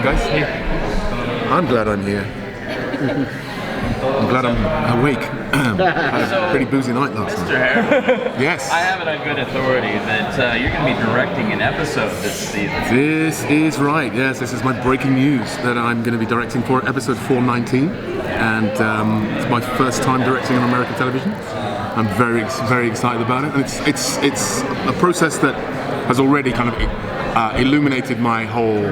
guys. I'm glad I'm here. I'm glad I'm awake. Had a pretty boozy night last night. Mr. Harewood, Yes. I have it on good authority that you're going to be directing an episode this season. This is right. Yes, this is my breaking news that I'm going to be directing for episode 419, and it's my first time directing on American television. I'm very excited about it, and it's a process that has already kind of illuminated my whole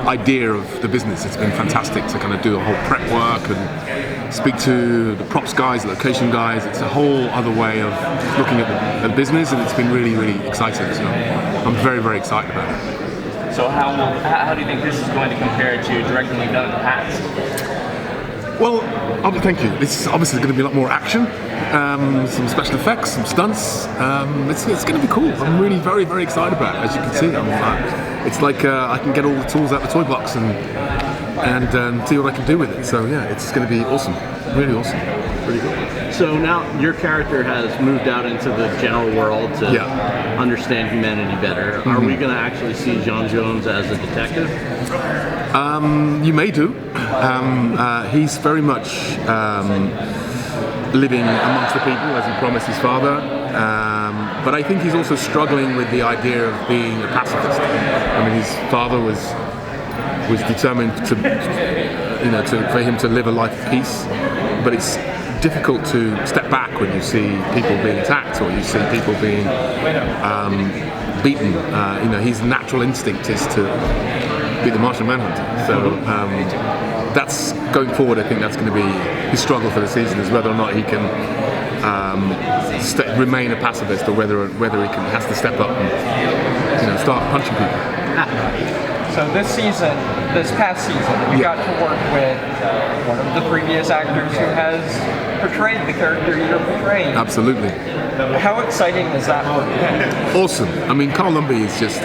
idea of the business. It's been fantastic to kind of do a whole prep work and speak to the props guys, the location guys. It's a whole other way of looking at the business, and it's been really exciting. So I'm very excited about it. So how do you think this is going to compare to directing you've done in the past? Well, thank you. It's obviously going to be a lot more action, some special effects, some stunts. It's going to be cool. I'm really very excited about it. As you can see, it's like I can get all the tools out of the toy box and see what I can do with it. So yeah, it's going to be awesome. Really awesome. Pretty cool. So now your character has moved out into the general world to understand humanity better. Are we going to actually see J'onn J'onzz as a detective? You may do. He's very much living amongst the people as he promised his father. But I think he's also struggling with the idea of being a pacifist. I mean, his father was determined for him to live a life of peace. But it's difficult to step back when you see people being attacked or you see people being beaten. His natural instinct is to be the Martian Manhunter. So that's going forward. I think that's going to be his struggle for the season, is whether or not he can remain a pacifist, or whether he has to step up and start punching people. So this past season, you got to work with one of the previous actors who has portrayed the character you're portraying. Absolutely. How exciting is that for you? Awesome. I mean, Carl Lumbly is just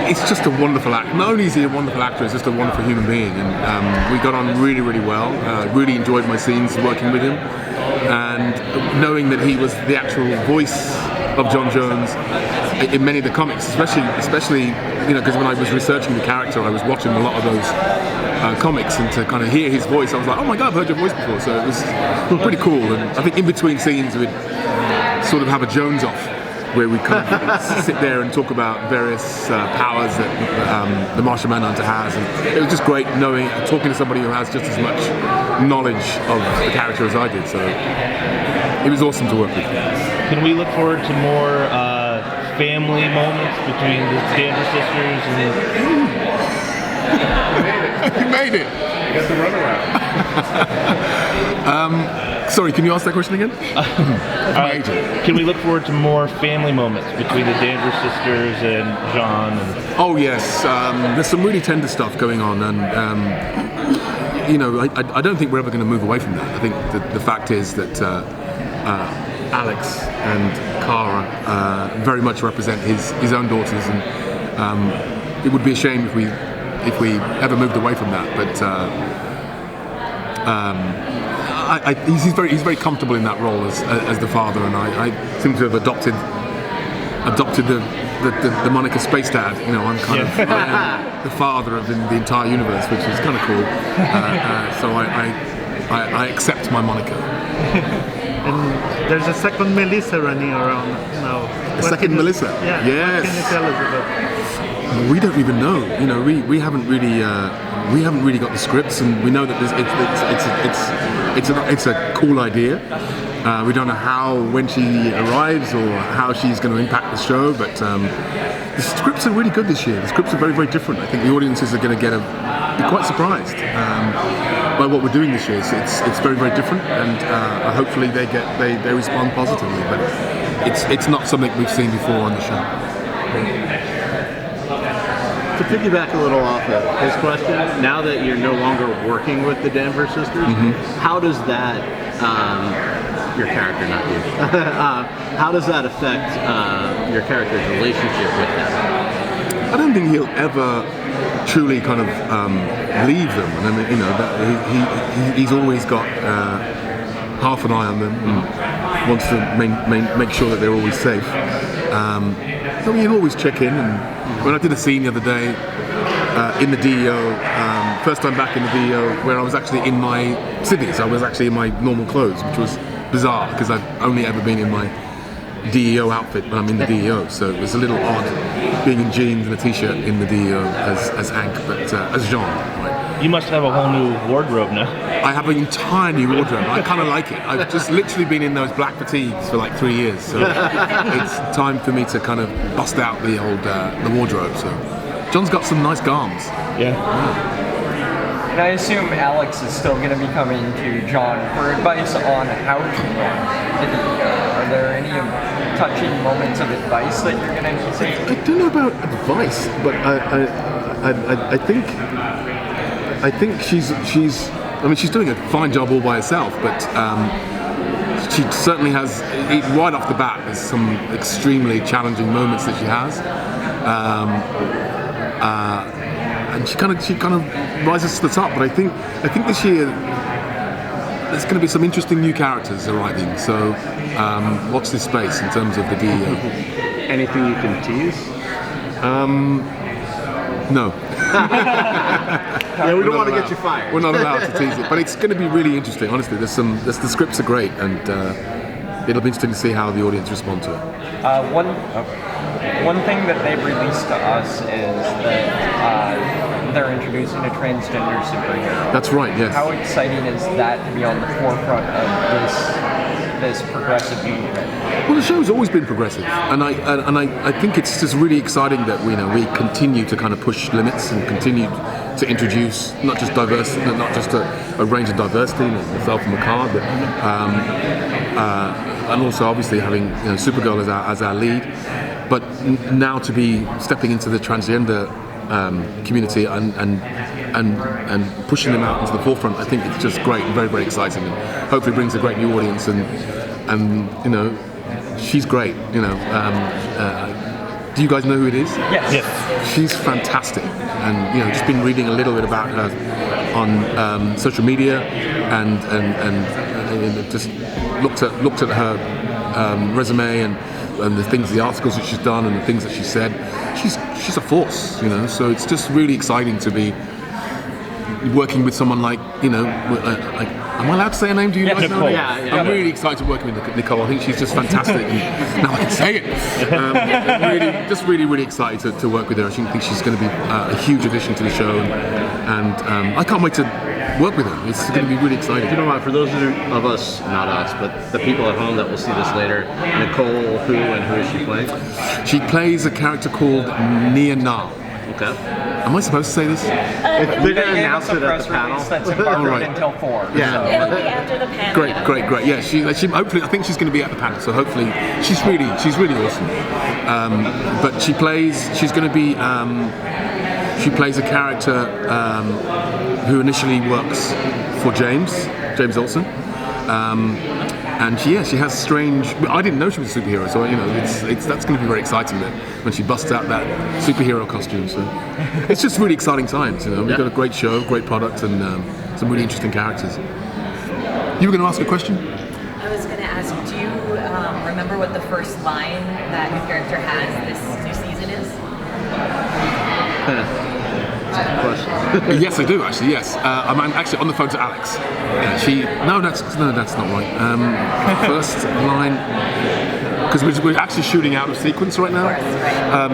it's just a wonderful actor. Not only is he a wonderful actor, he's just a wonderful human being, and we got on really well. Really enjoyed my scenes working with him, and knowing that he was the actual voice of J'onn J'onzz in many of the comics, especially because when I was researching the character, I was watching a lot of those comics, and to kind of hear his voice, I was like, oh my god, I've heard your voice before. So it was pretty cool. And I think in between scenes we'd sort of have a Jones off, where we kind of sit there and talk about various powers that the Martian Manhunter has, and it was just great talking to somebody who has just as much knowledge of the character as I did. So it was awesome to work with. Can we look forward to more family moments between the Danvers sisters and You made it! You got the runaround. Sorry, can you ask that question again? Can we look forward to more family moments between the Danvers sisters and J'onn? Oh yes, there's some really tender stuff going on, and I don't think we're ever going to move away from that. I think the fact is that Alex and Kara very much represent his own daughters, and it would be a shame if we ever moved away from that. But he's very comfortable in that role as the father, and I seem to have adopted the moniker Space Dad. I'm kind of I am the father of the entire universe, which is kind of cool. So I accept my moniker. And there's a second Melissa running around now. A second Melissa? Yeah. Yes. What can you tell us about? We don't even know. We haven't really got the scripts, and we know that it's a cool idea. We don't know when she arrives or how she's going to impact the show, but the scripts are really good this year. The scripts are very different. I think the audiences are going to be quite surprised by what we're doing this year. It's very different, and hopefully they respond positively. But it's not something we've seen before on the show. To piggyback a little off of his question, now that you're no longer working with the Danvers sisters, how does that, your character, not you, how does that affect your character's relationship with them? I don't think he'll ever truly kind of leave them. And he's always got half an eye on them and wants to make sure that they're always safe. you always check in. And when I did a scene the other day in the DEO, first time back in the DEO, where I was actually in my civvies, I was actually in my normal clothes, which was bizarre because I've only ever been in my DEO outfit when I'm in the DEO, so it was a little odd being in jeans and a t-shirt in the DEO as Hank, but as Jean. Right? You must have a whole new wardrobe now. I have an entire new wardrobe. I kind of like it. I've just literally been in those black fatigues for like 3 years, so it's time for me to kind of bust out the old the wardrobe. So John's got some nice garms. Yeah. And I assume Alex is still going to be coming to John for advice on how to run the DEO. Are there any touching moments of advice that you're going to need to? I don't know about advice, but I think she's doing a fine job all by herself, but she certainly has, right off the bat, there's some extremely challenging moments that she has. And she kind of rises to the top, but I think this year there's going to be some interesting new characters arriving, so watch this space in terms of the DEO. Anything you can tease? No. Yeah, we don't want to get you fired. We're not allowed to tease it, but it's going to be really interesting. Honestly, the scripts are great, and it'll be interesting to see how the audience respond to it. One thing that they've released to us is that they're introducing a transgender superhero. That's right, yes. How exciting is that to be on the forefront of this progressive movement? Well, the show's always been progressive, and I think it's just really exciting that we continue to kind of push limits and continue to introduce not just diversity, not just a range of diversity, myself and Makar, but and also obviously having Supergirl as our lead, but now to be stepping into the transgender community and pushing them out into the forefront. I think it's just great and very, very exciting, and hopefully brings a great new audience, and she's great. Do you guys know who it is? Yes. She's fantastic, and just been reading a little bit about her on social media, and just looked at her resume and the articles that she's done and the things that she said. She's a force, So it's just really exciting to be working with someone like, am I allowed to say her name? Do you guys know? Yeah. I'm really excited to work with Nicole. I think she's just fantastic. And now I can say it. Really, really excited to work with her. I think she's going to be a huge addition to the show, and I can't wait to work with her. It's going to be really exciting. You know what? For those of us, not us, but the people at home that will see this later, Nicole, who is she playing? She plays a character called Nia Na. Okay. Am I supposed to say this? They're going to announce it at the panel. That's embargoed Right. until 4. Yeah. So. It'll be after the panel. Great. Yeah, she hopefully, I think she's going to be at the panel. So hopefully, she's really awesome. But she going to be. She plays a character who initially works for James Olsen. And she has strange. I didn't know she was a superhero, so that's going to be very exciting when she busts out that superhero costume. So it's just really exciting times. We've got a great show, great product, and some really interesting characters. You were going to ask a question? I was going to ask, do you remember what the first line that your character has this new season is? Yes, I do actually. Yes, I'm actually on the phone to Alex. No, that's not right. First line, because we're actually shooting out of sequence right now.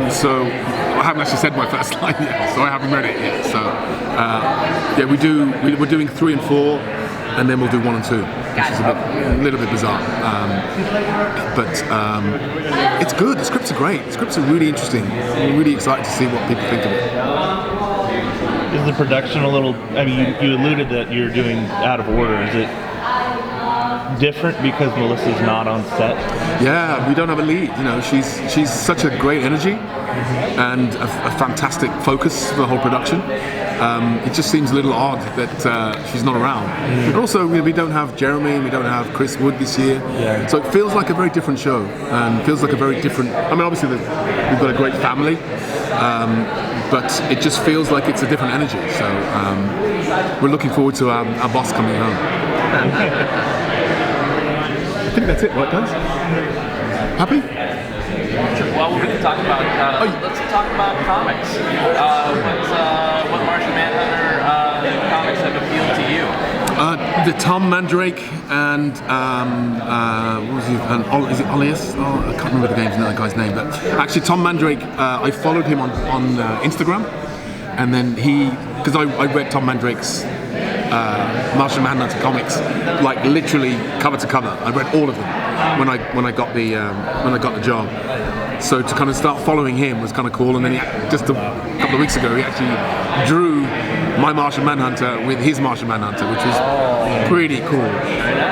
So I haven't actually said my first line yet, so I haven't read it yet. So we're doing 3 and 4, and then we'll do 1 and 2, which is a little bit bizarre. But it's good. The scripts are great. The scripts are really interesting. I'm really excited to see what people think of it. Is the production a little? I mean, you alluded that you're doing out of order. Is it different because Melissa's not on set? Yeah, we don't have a lead. She's such a great energy and a fantastic focus for the whole production. It just seems a little odd that she's not around. And also, we don't have Jeremy, we don't have Chris Wood this year. Yeah. So it feels like a very different show, and feels like a very different. I mean, obviously we've got a great family. But it just feels like it's a different energy. So we're looking forward to our boss coming home. I think that's it, right guys? Happy? Sure. Well, we can talk about. Let's talk about comics. What Martian Manhunter comics have appealed to you? The Tom Mandrake and what was he? Is it Olias? Oh, I can't remember the guy's name. But actually, Tom Mandrake, I followed him on Instagram, and then because I read Tom Mandrake's Martian Manhunter comics, like literally cover to cover. I read all of them when I got the job. So to kind of start following him was kind of cool. And then just a couple of weeks ago, he actually drew my Martian Manhunter with his Martian Manhunter, which was pretty cool.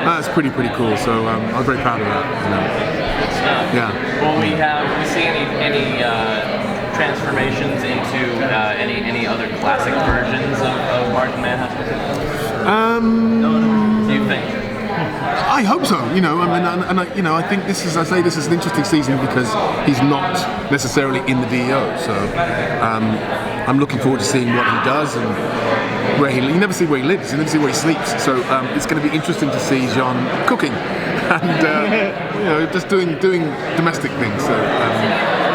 That's pretty cool. So I was very proud of that. Good stuff. Yeah. Will we see any transformations into any other classic versions of Martian Manhunter? Do you think? I hope so. I think this is an interesting season because he's not necessarily in the DEO. So I'm looking forward to seeing what he does and where you never see where he lives, you never see where he sleeps. So it's going to be interesting to see Jean cooking and just doing domestic things. So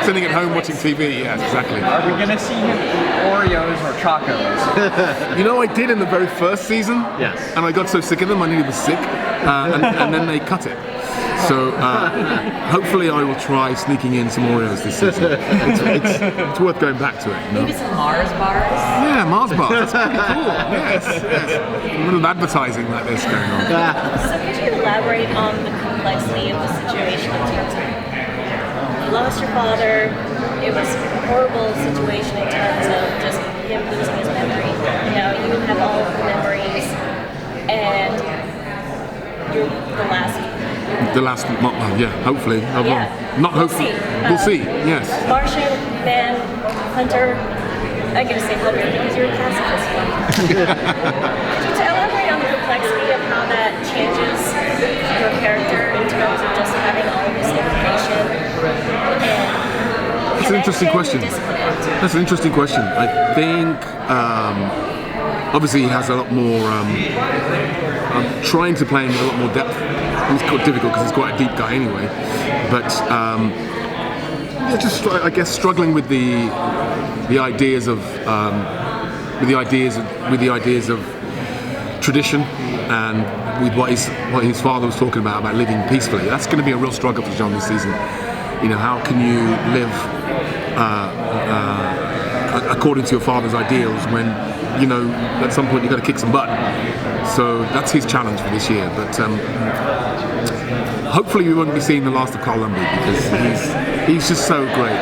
sitting at home watching TV. Yes, exactly. Are we going to see him eat Oreos or Chocos? I did in the very first season. Yes. And I got so sick of them, I nearly was sick. And then they cut it. So hopefully I will try sneaking in some Oreos this season. It's worth going back to it. Maybe some Mars bars. Yeah, Mars bars. That's pretty cool. Yes. A little advertising like this going on. So could you elaborate on the complexity of the situation in terms of you lost your father, it was a horrible situation in terms of just him losing his memory. You have all of the memories and you're the last yeah, hopefully. Not hopefully. We'll see. Yes. Martian Manhunter. I'm going to say hopefully because you're a pacifist. Could you elaborate on the complexity of how that changes your character in terms of just having all this information? That's an interesting question. That's an interesting question. I think obviously he has a lot more. I'm trying to play him with a lot more depth. It's quite difficult because he's quite a deep guy anyway. But I guess struggling with the ideas of tradition and with what his father was talking about living peacefully. That's going to be a real struggle for John this season. How can you live according to your father's ideals when at some point you've got to kick some butt. So that's his challenge for this year. But hopefully we won't be seeing the last of Carl Lumbly because he's just so great.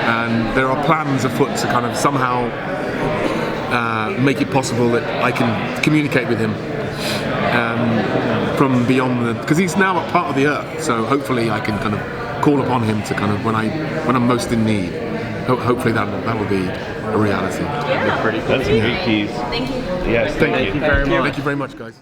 And there are plans afoot to kind of somehow make it possible that I can communicate with him from beyond because he's now a part of the Earth. So hopefully I can kind of call upon him to kind of when I'm most in need. Hopefully that will be a reality. Yeah. That's a great tease. Thank you. Yes, thank you very much. Thank you very much, guys.